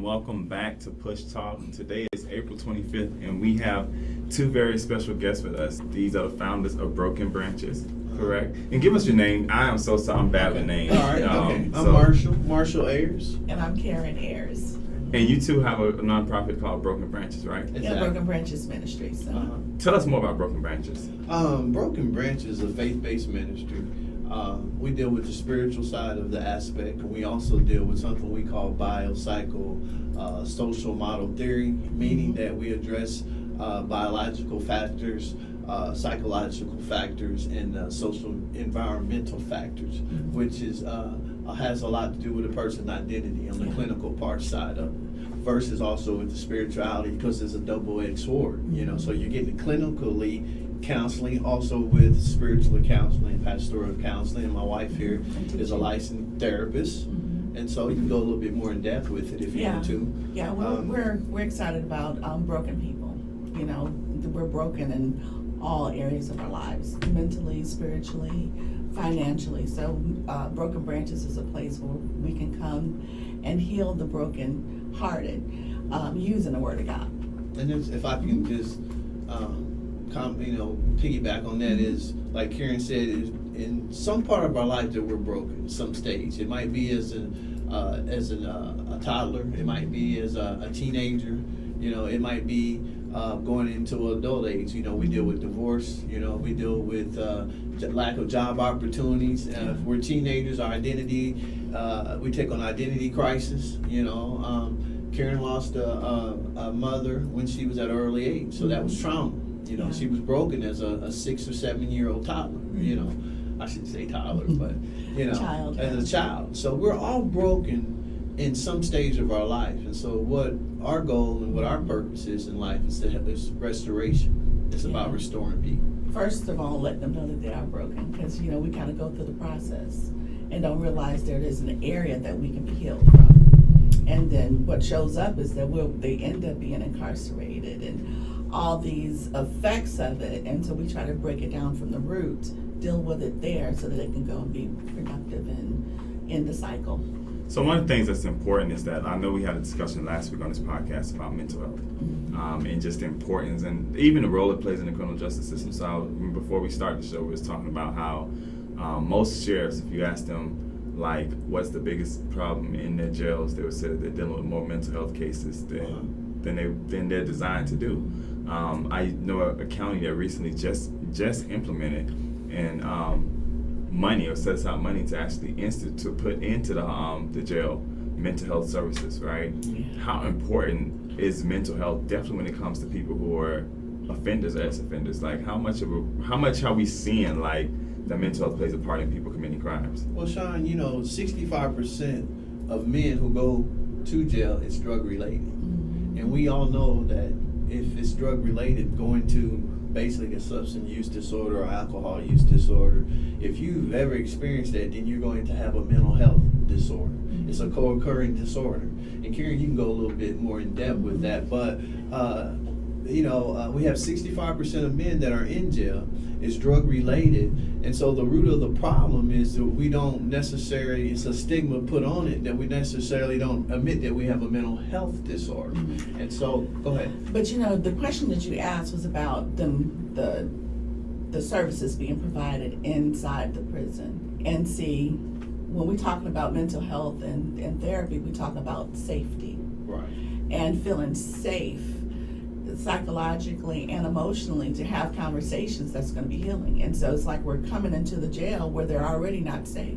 Welcome back to Push Talk. Today is April 25th, and we have two very special guests with us. These are the founders of Broken Branches, correct? And give us your name. I am so sorry, I'm bad with names. All right, okay. I'm Marshall Ayers. And I'm Karen Ayers. And you two have a nonprofit called Broken Branches, right? Exactly. Yeah, Broken Branches Ministry. So. Tell us more about Broken Branches. Broken Branches is a faith-based ministry. We deal with the spiritual side of the aspect, and we also deal with something we call biopsycho social model theory, meaning that we address biological factors, psychological factors, and social environmental factors, which is has a lot to do with a person's identity on the clinical part side of it, versus also with the spirituality, because it's a double-edged sword. You know, so you're getting clinically counseling, also with spiritual counseling, pastoral counseling, and my wife here is a licensed therapist, and so you can go a little bit more in depth with it if you want to. Yeah, we're excited about broken people. You know, we're broken in all areas of our lives, mentally, spiritually, financially. So Broken Branches is a place where we can come and heal the broken-hearted using the Word of God. And if I can just piggyback on that, is like Karen said, is in some part of our life that we're broken, some stage. It might be as a toddler, it might be as a teenager, you know, it might be going into adult age. You know, we deal with divorce, you know, we deal with lack of job opportunities. If we're teenagers, our identity, we take on identity crisis, you know. Karen lost a mother when she was at an early age, so that was trauma. You know, she was broken as a 6 or 7 year old toddler. You know, I shouldn't say toddler, but you know, as a child. So we're all broken in some stage of our life, and so what our goal and what our purpose is in life is restoration. It's about restoring people. First of all, let them know that they are broken, because you know we kind of go through the process and don't realize there is an area that we can be healed from, and then what shows up is that they end up being incarcerated and all these effects of it, and so we try to break it down from the root, deal with it there so that it can go and be productive and end the cycle. So one of the things that's important is that I know we had a discussion last week on this podcast about mental health and just the importance and even the role it plays in the criminal justice system. So before we started the show, we was talking about how most sheriffs, if you ask them, like, what's the biggest problem in their jails, they would say that they're dealing with more mental health cases than they're designed to do. I know a county that recently just implemented and money, or set aside money to actually to put into the jail mental health services, right? Yeah. How important is mental health, definitely when it comes to people who are offenders or ex-offenders? Like, how much are we seeing like that mental health plays a part in people committing crimes? Well, Sean, you know, 65% of men who go to jail is drug related, and we all know that if it's drug related, going to basically a substance use disorder or alcohol use disorder, if you've ever experienced that, then you're going to have a mental health disorder. It's a co-occurring disorder. And Karen, you can go a little bit more in depth with that, but we have 65% of men that are in jail is drug related, and so the root of the problem is that we don't necessarily, it's a stigma put on it that we necessarily don't admit that we have a mental health disorder. And so, go ahead. But you know, the question that you asked was about the services being provided inside the prison. And see, when we're talking about mental health and therapy, we talk about safety. Right. And feeling safe psychologically and emotionally to have conversations that's going to be healing. And so it's like we're coming into the jail where they're already not safe,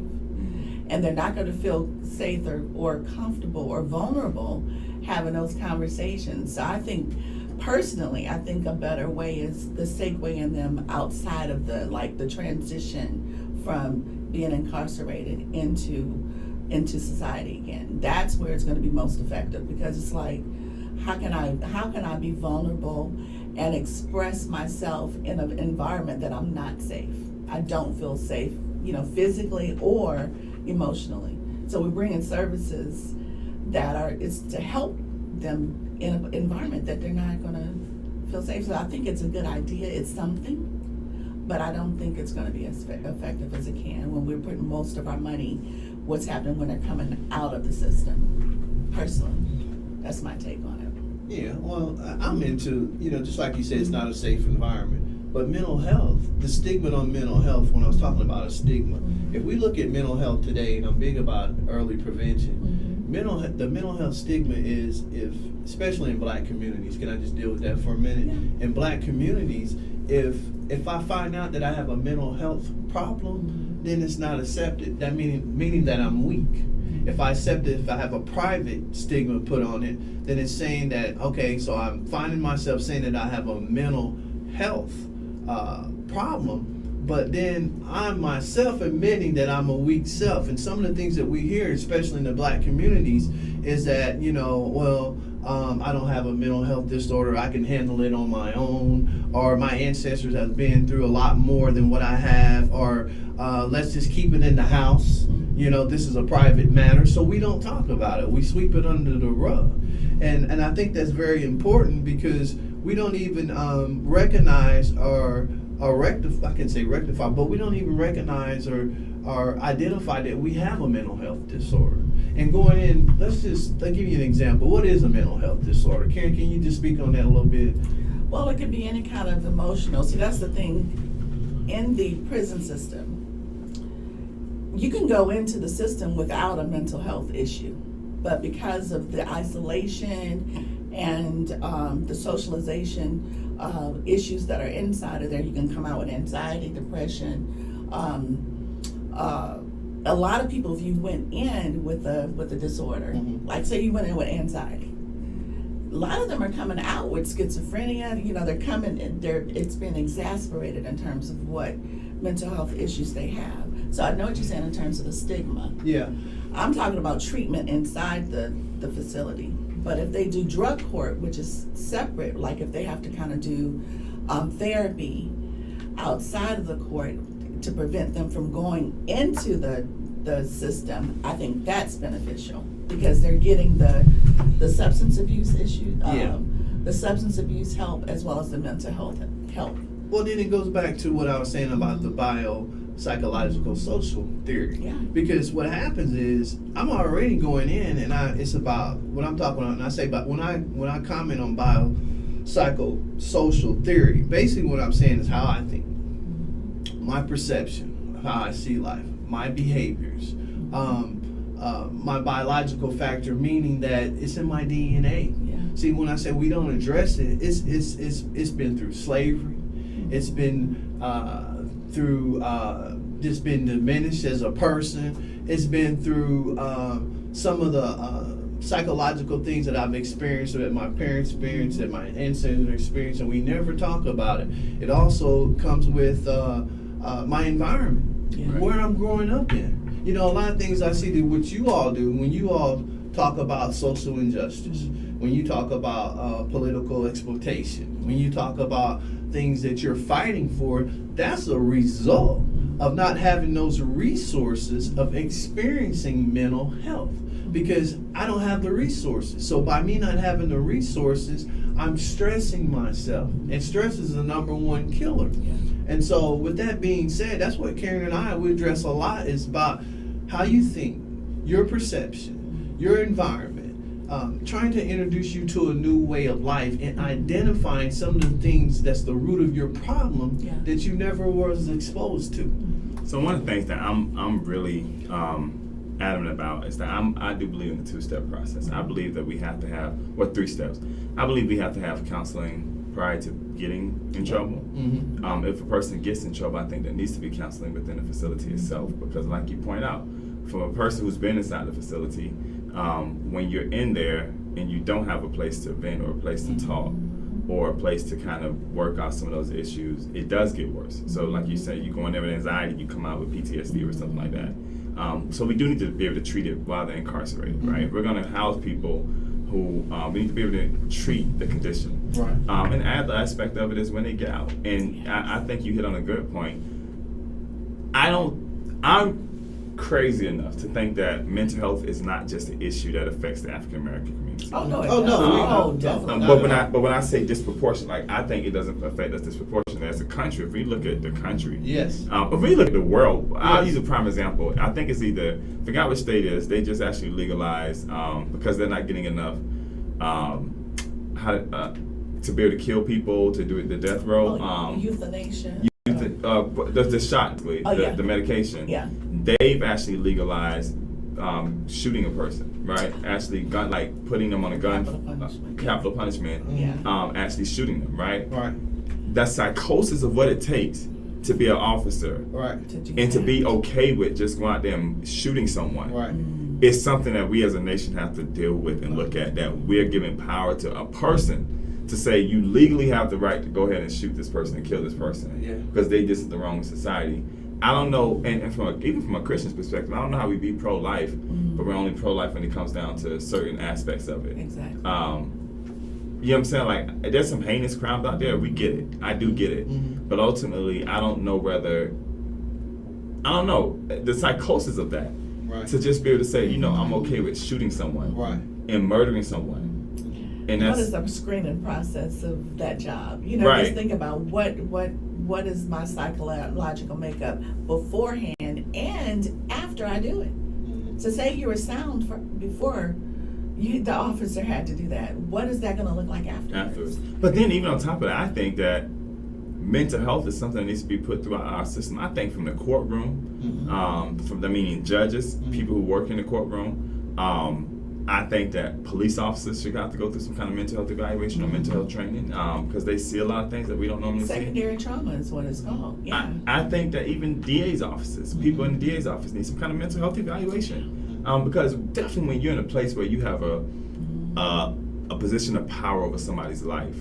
and they're not going to feel safe or comfortable or vulnerable having those conversations. So I think personally, I think a better way is the segueing them outside of the transition from being incarcerated into society again. That's where it's going to be most effective, because it's like, how can I be vulnerable and express myself in an environment that I'm not safe? I don't feel safe, you know, physically or emotionally. So we bring in services that it's to help them in an environment that they're not going to feel safe. So I think it's a good idea. It's something, but I don't think it's going to be as effective as it can when we're putting most of our money, what's happening when they're coming out of the system, personally. That's my take on it. Yeah, well, I'm into, just like you said, it's not a safe environment. But mental health, the stigma on mental health, when I was talking about a stigma, if we look at mental health today, and I'm big about early prevention, the mental health stigma is, especially in black communities, can I just deal with that for a minute? Yeah. In black communities, if I find out that I have a mental health problem, then it's not accepted. That meaning that I'm weak. If I accept it, if I have a private stigma put on it, then it's saying that, okay, so I'm finding myself saying that I have a mental health problem, but then I'm myself admitting that I'm a weak self. And some of the things that we hear, especially in the black communities, is that, I don't have a mental health disorder, I can handle it on my own, or my ancestors have been through a lot more than what I have, or let's just keep it in the house. This is a private matter, so we don't talk about it. We sweep it under the rug. And I think that's very important, because we don't even recognize or rectify, I can say rectify, but we don't even recognize or identify that we have a mental health disorder. And going in, I'll give you an example. What is a mental health disorder? Karen, can you just speak on that a little bit? Well, it could be any kind of emotional. See, that's the thing. In the prison system, you can go into the system without a mental health issue, but because of the isolation and the socialization issues that are inside of there, you can come out with anxiety, depression. A lot of people, if you went in with a disorder, like say you went in with anxiety, a lot of them are coming out with schizophrenia. They're coming in, it's been exasperated in terms of what mental health issues they have. So I know what you're saying in terms of the stigma. Yeah. I'm talking about treatment inside the facility. But if they do drug court, which is separate, like if they have to kind of do therapy outside of the court to prevent them from going into the system, I think that's beneficial, because they're getting the substance abuse issue, the substance abuse help, as well as the mental health help. Well, then it goes back to what I was saying about the biopsychological social theory. Yeah. Because what happens is I'm already going in, and it's about what I'm talking about. And I say about when I comment on biopsychosocial theory, basically what I'm saying is how I think, my perception of how I see life, my behaviors, my biological factor, meaning that it's in my DNA. Yeah. See, when I say we don't address it, it's been through slavery. It's been through just been diminished as a person. It's been through some of the psychological things that I've experienced, that my parents experienced, that my ancestors experienced, and we never talk about it. It also comes with my environment, where I'm growing up in. A lot of things I see that what you all do when you all talk about social injustice, when you talk about political exploitation, when you talk about things that you're fighting for, that's a result of not having those resources of experiencing mental health, because I don't have the resources. So by me not having the resources, I'm stressing myself, and stress is the number one killer. Yeah. And so with that being said, that's what Karen and we address a lot, is about how you think, your perception, your environment, trying to introduce you to a new way of life, and identifying some of the things that's the root of your problem that you never was exposed to. So one of the things that I'm really adamant about is that I do believe in the two-step process. I believe that we have to have, 3 steps. I believe we have to have counseling prior to getting in trouble. If a person gets in trouble, I think there needs to be counseling within the facility itself, because like you point out, for a person who's been inside the facility, when you're in there and you don't have a place to vent or a place to talk or a place to kind of work out some of those issues, it does get worse. So like you said, you go in there with anxiety, you come out with PTSD or something like that. So we do need to be able to treat it while they're incarcerated, right? If we're going to house people who, we need to be able to treat the condition. Right. And add the aspect of it is when they get out. And I think you hit on a good point. I'm crazy enough to think that mental health is not just an issue that affects the African American community. Definitely. But when I say disproportionate, like I think it doesn't affect us disproportionately as a country. If we look at the country, yes. If we look at the world, I'll use a prime example. I think it's either, I forgot what state it is. They just actually legalized because they're not getting enough to be able to kill people, to do the death row. Euthanasia. The shot, the medication. Yeah. They've actually legalized shooting a person, right? Actually, putting them on a gun, capital punishment. Yeah. Actually shooting them, right? Right. That psychosis of what it takes to be an officer, Right. and to be okay with just going out there and shooting someone. Right. It's something that we as a nation have to deal with and look at, that we're giving power to a person to say you legally have the right to go ahead and shoot this person and kill this person because they just the wrong society. I don't know, and even from a Christian's perspective, I don't know how we be pro-life, but we're only pro-life when it comes down to certain aspects of it. Exactly. You know what I'm saying? Like, there's some heinous crimes out there. We get it. I do get it. But ultimately, I don't know the psychosis of that. Right. To just be able to say, I'm okay with shooting someone. Right. And murdering someone. And what that's is the screening process of that job? Right. Just think about what is my psychological makeup beforehand and after I do it. So say you were sound before the officer had to do that. What is that going to look like afterwards? But then even on top of that, I think that mental health is something that needs to be put throughout our system. I think from the courtroom, meaning judges, people who work in the courtroom. I think that police officers should have to go through some kind of mental health evaluation or mental health training because they see a lot of things that we don't normally see. Secondary trauma is what it's called. Yeah. I think that even DA's offices, people in the DA's office need some kind of mental health evaluation because definitely when you're in a place where you have a position of power over somebody's life,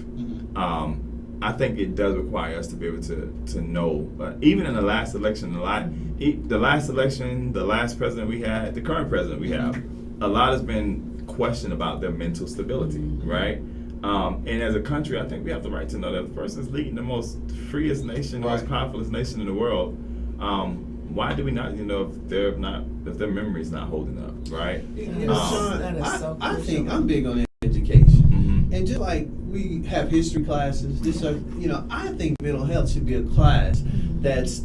I think it does require us to be able to know. But even in the last election, the last president we had, the current president we have, a lot has been questioned about their mental stability, right? And as a country, I think we have the right to know that the person is leading the most freest nation, the most powerfulest nation in the world. Why do we not, if their memory's not holding up, right? Sean, that is so I crucial. think I'm big on education, and just like we have history classes, I think mental health should be a class that's,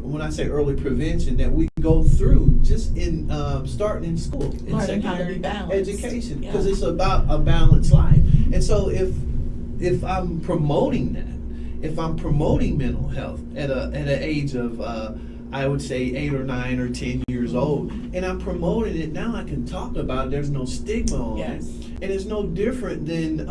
when I say early prevention, that we go through just in starting in school, in Learning how to secondary be balanced. education, because it's about a balanced life. And so if I'm promoting that, if I'm promoting mental health at an age of I would say 8 or 9 or 10 years old, and I'm promoting it now, I can talk about it. There's no stigma on it, and it's no different than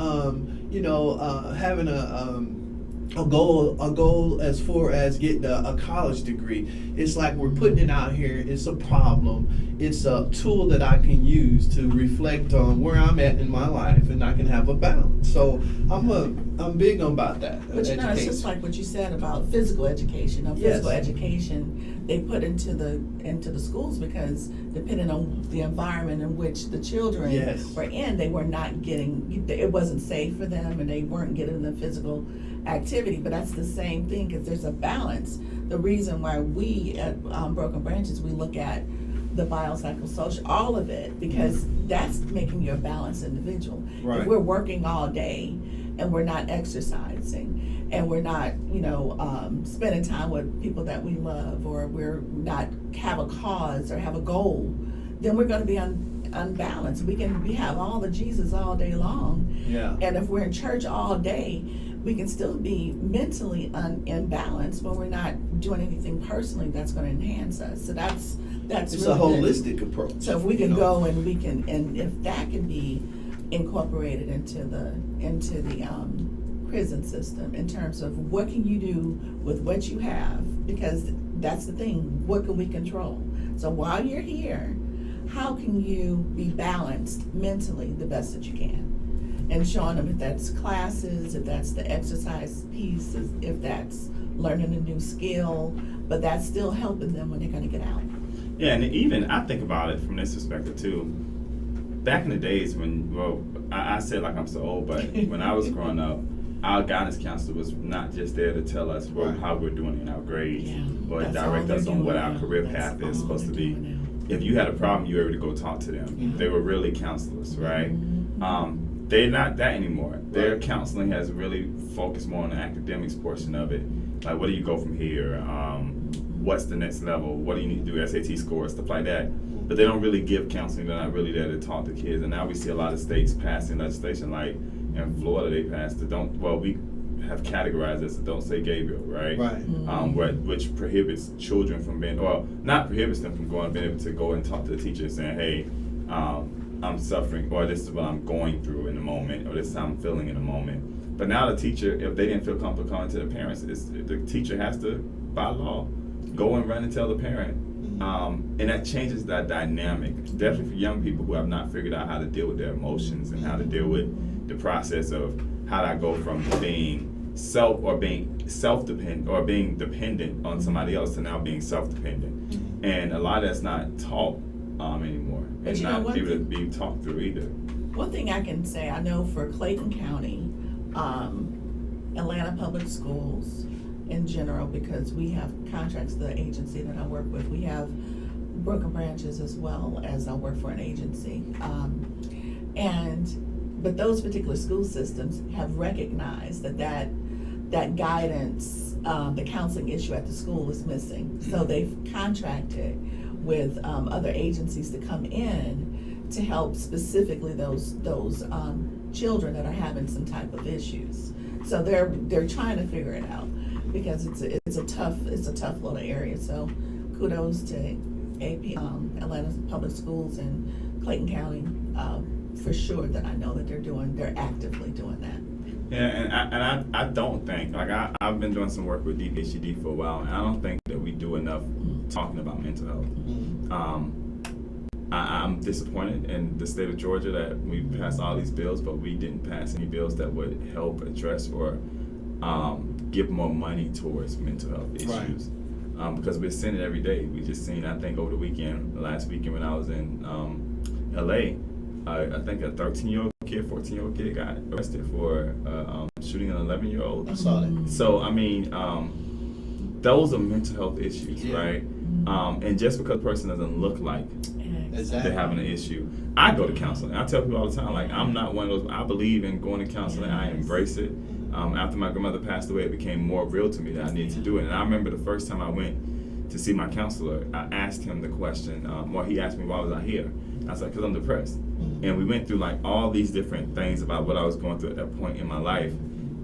having a goal as far as getting a college degree. It's like we're putting it out here. It's a problem. It's a tool that I can use to reflect on where I'm at in my life, and I can have a balance. So I'm big on about that. But it's just like what you said about physical education. Physical education they put into the schools because depending on the environment in which the children were in, they were not getting. It wasn't safe for them, and they weren't getting the physical activity. But that's the same thing because there's a balance. The reason why we at Broken Branches, we look at the biopsychosocial, all of it, because that's making you a balanced individual. Right. If we're working all day and we're not exercising and we're not, spending time with people that we love, or we're not have a cause or have a goal, then we're going to be unbalanced. We have all the Jesus all day long. Yeah. And if we're in church all day, we can still be mentally imbalanced when we're not doing anything personally that's going to enhance us. So that's it's really a holistic approach. So if we can go and if that can be incorporated into the prison system in terms of what can you do with what you have, because that's the thing, what can we control? So while you're here, how can you be balanced mentally the best that you can? And showing them if that's classes, if that's the exercise piece, if that's learning a new skill, but that's still helping them when they're going to get out. Yeah, and even I think about it from this perspective too. Back in the days I said like I'm so old, but when I was growing up, our guidance counselor was not just there to tell us how we're doing in our grades or direct us on what our career path is supposed to be. If you had a problem, you were able to go talk to them. Yeah. They were really counselors, right? They're not that anymore. Their counseling has really focused more on the academics portion of it. Like, where do you go from here? what's the next level, what do you need to do, SAT scores, stuff like that. But they don't really give counseling. They're not really there to talk to kids. And now we see a lot of states passing legislation, like in Florida, they passed we have categorized this, don't say Gabriel, right? Right. Which prohibits children from not prohibits them from being able to go and talk to the teacher and saying, hey, I'm suffering, or this is what I'm going through in the moment, or this is how I'm feeling in the moment. But now the teacher, if they didn't feel comfortable coming to the parents, the teacher has to, by law, go and run and tell the parent. And that changes that dynamic, definitely for young people who have not figured out how to deal with their emotions and how to deal with the process of how do I go from being self-dependent or being dependent on somebody else to now being self-dependent. And a lot of that's not taught anymore, and not able to be talked through either. One thing I can say, I know for Clayton County, Atlanta Public Schools in general, because we have contracts, the agency that I work with, we have broken branches as well as I work for an agency. But those particular school systems have recognized that guidance, the counseling issue at the school is missing. So they've contracted with other agencies to come in to help specifically those children that are having some type of issues. So they're trying to figure it out, because it's a tough little area. So kudos to AP, Atlanta Public Schools and Clayton County, for sure, that I know that they're actively doing that. Yeah, and I don't think, like I've been doing some work with DPHED for a while, and I don't think that we do enough talking about mental health. I'm disappointed in the state of Georgia that we passed all these bills, but we didn't pass any bills that would help address or give more money towards mental health issues. Right. Because we're seeing it every day. We just seen, I think over the last weekend when I was in LA, I think a 13-year-old kid, 14-year-old kid got arrested for shooting an 11-year-old. I saw that. So, I mean, those are mental health issues, right? And just because a person doesn't look like they're having an issue. I go to counseling. I tell people all the time, like, I'm not one of those, I believe in going to counseling. I embrace it. After my grandmother passed away, it became more real to me that I needed to do it. And I remember the first time I went to see my counselor, I asked him the question, he asked me why was I here? I was like, because I'm depressed. And we went through like all these different things about what I was going through at that point in my life.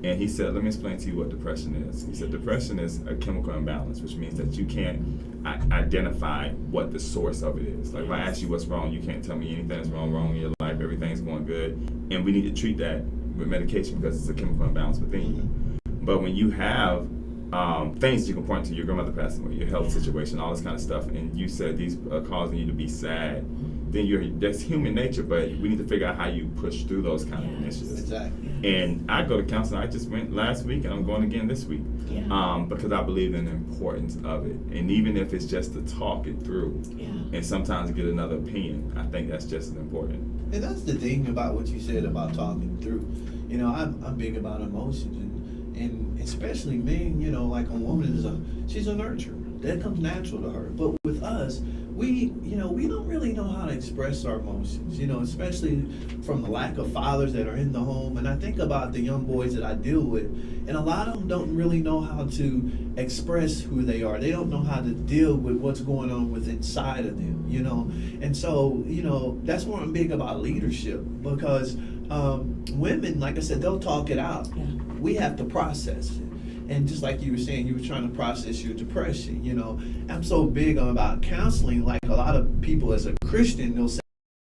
And he said, let me explain to you what depression is. He said, depression is a chemical imbalance, which means that you can't identify what the source of it is. Like if I ask you what's wrong, you can't tell me anything that's wrong in your life, everything's going good. And we need to treat that with medication because it's a chemical imbalance within you. But when you have things you can point to, your grandmother passing away, your health situation, all this kind of stuff, and you said these are causing you to be sad, then that's human nature, but we need to figure out how you push through those kind of initiatives. Exactly. And I go to counseling. I just went last week, and I'm going again this week, because I believe in the importance of it. And even if it's just to talk it through, and sometimes get another opinion, I think that's just as important. And that's the thing about what you said about talking through. You know, I'm big about emotions, and especially men. You know, like a woman she's a nurturer. That comes natural to her. But with us, we don't really know how to express our emotions, especially from the lack of fathers that are in the home. And I think about the young boys that I deal with, and a lot of them don't really know how to express who they are. They don't know how to deal with what's going on with inside of them, And so, that's why I'm big about leadership, because women, like I said, they'll talk it out. Yeah. We have to process it. And just like you were saying, you were trying to process your depression, I'm so big about counseling. Like a lot of people as a Christian, they'll say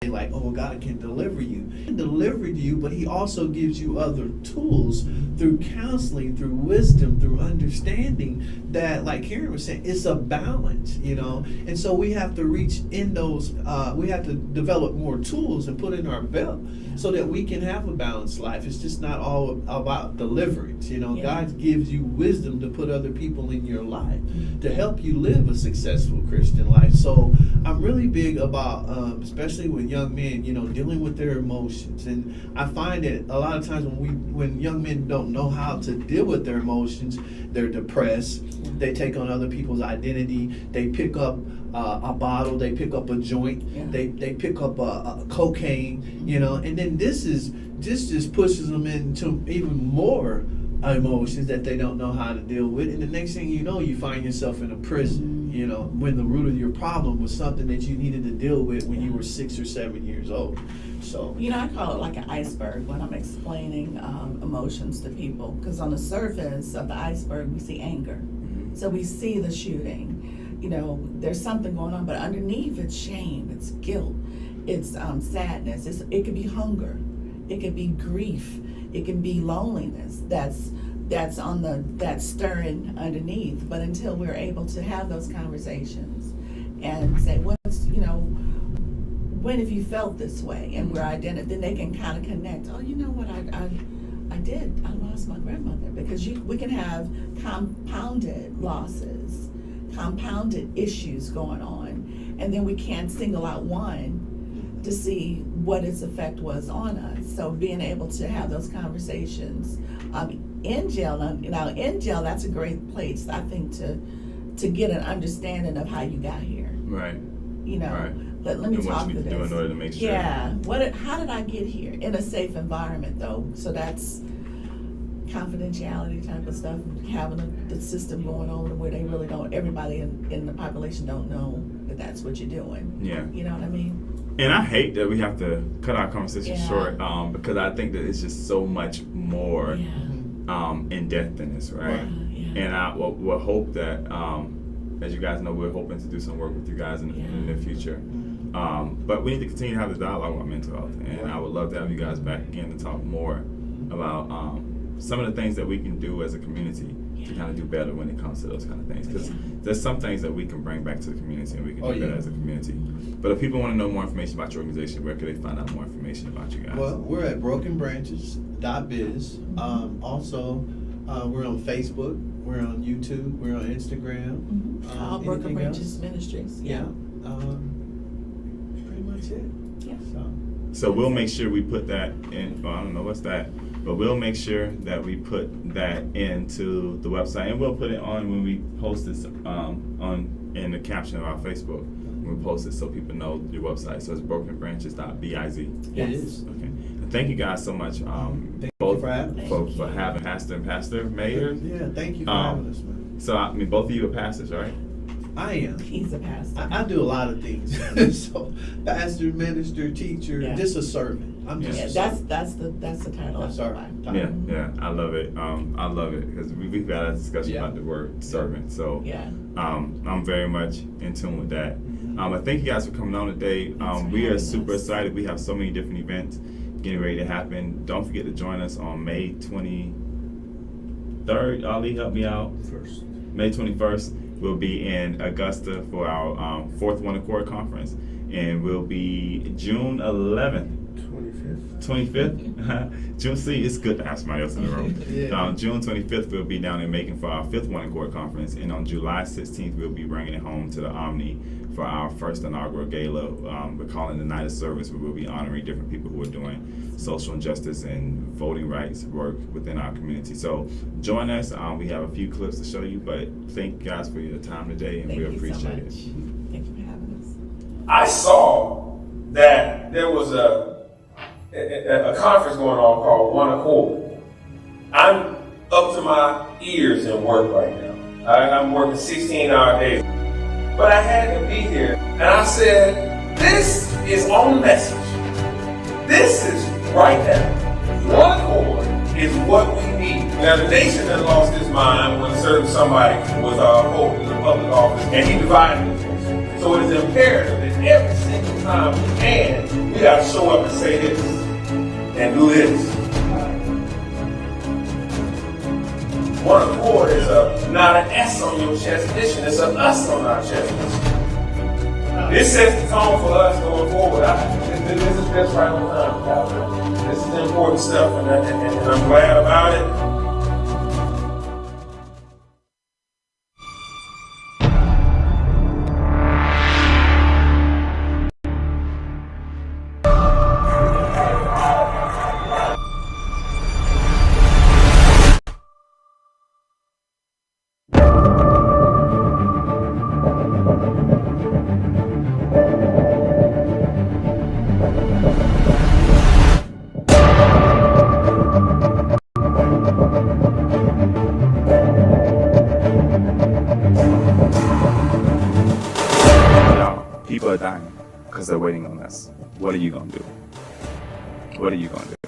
like, oh, God can deliver you. He can deliver you, but he also gives you other tools through counseling, through wisdom, through understanding that, like Karen was saying, it's a balance, And so we have to reach in those, we have to develop more tools and put in our belt so that we can have a balanced life. It's just not all about deliverance, God gives you wisdom to put other people in your life to help you live a successful Christian life. So I'm really big about, especially with young men, dealing with their emotions. And I find that a lot of times when young men don't know how to deal with their emotions, they're depressed. They take on other people's identity. They pick up a bottle. They pick up a joint. Yeah. They pick up a cocaine. And then this just pushes them into even more emotions that they don't know how to deal with. And the next thing you know, you find yourself in a prison. You know, when the root of your problem was something that you needed to deal with when you were 6 or 7 years old. So, You know, I call it like an iceberg when I'm explaining emotions to people, because on the surface of the iceberg we see anger. So we see the shooting, you know, there's something going on, but underneath it's shame, it's guilt, it's sadness, it could be hunger, it could be grief, it can be loneliness that's on that's stirring underneath. But until we're able to have those conversations and say, when have you felt this way, and we're then they can kind of connect. Oh, you know what, I lost my grandmother, because we can have compounded losses, compounded issues going on, and then we can't single out one to see what its effect was on us. So being able to have those conversations in jail, now in jail, that's a great place, I think, to get an understanding of how you got here. Right. You know, Right. let me And what talk you to need to do this. in order to make sure. Yeah, how did I get here in a safe environment, though? So that's confidentiality type of stuff, having the system going on where they really don't, everybody in the population don't know that that's what you're doing. Yeah. You know what I mean? And I hate that we have to cut our conversation Yeah. short, because I think that it's just so much more Yeah. in depth than this, right? Right. Yeah. And I will hope that, as you guys know, we're hoping to do some work with you guys in the future. But we need to continue to have this dialogue about mental health, and I would love to have you guys back again to talk more about some of the things that we can do as a community to kind of do better when it comes to those kind of things. Because there's some things that we can bring back to the community, and we can do better as a community. But if people want to know more information about your organization, where could they find out more information about you guys? well, we're at brokenbranches.biz. Also, we're on Facebook, we're on YouTube, we're on Instagram. All Broken Anything Branches else? Ministries. Yeah. Pretty much it. Yeah. So we'll make sure we put that in. Well, I don't know what's that, but we'll make sure that we put that into the website, and we'll put it on when we post this in the caption of our Facebook. When we post it, so people know your website. So it's brokenbranches.biz. It is. Okay. And thank you guys so much. Thank Both you for having us. for having Pastor and Pastor Mayor. Yeah, thank you for having us, man. So I mean, both of you are pastors, right? I am. He's a pastor. I do a lot of things. So, pastor, minister, teacher, Yeah. just a servant. I'm just Yeah, a that's servant. the title. That's of our it. title. Yeah, I love it. I love it because we've had a discussion Yeah. about the word servant. So Yeah. I'm very much in tune with that. I thank you guys for coming on today. Thanks for We are having super us. excited. We have so many different events getting ready to happen. Don't forget to join us on May 23rd. Ali, help me out. May 21st, we'll be in Augusta for our fourth One Accord Conference, and we'll be June 11th. 25th. June, see, it's good to have somebody else in the room. Yeah. June 25th, we'll be down in Macon for our fifth One Accord Conference, and on July 16th, we'll be bringing it home to the Omni for our first inaugural gala. We're calling the Night of Service, where we'll be honoring different people who are doing social injustice and voting rights work within our community. So join us. We have a few clips to show you, but thank you guys for your time today, and Thank we you so appreciate much. it. Thank you for having us. I saw that there was a conference going on called One Accord. I'm up to my ears in work right now. I'm working 16-hour days. But I had to be here, and I said, this is on message. This is right now. One Accord is what we need. Now, the nation has lost its mind when somebody was holding the public office, and he divided the nation. So it is imperative that every single time we can, we got to show up and say this and do this. One Accord is not an S on your chest mission, it's an us on our chest mission. This sets the tone for us going forward. This is just right on time, Calvin. This is important stuff, and I'm glad about it. are dying because they're waiting on us. What are you going to do? What are you going to do?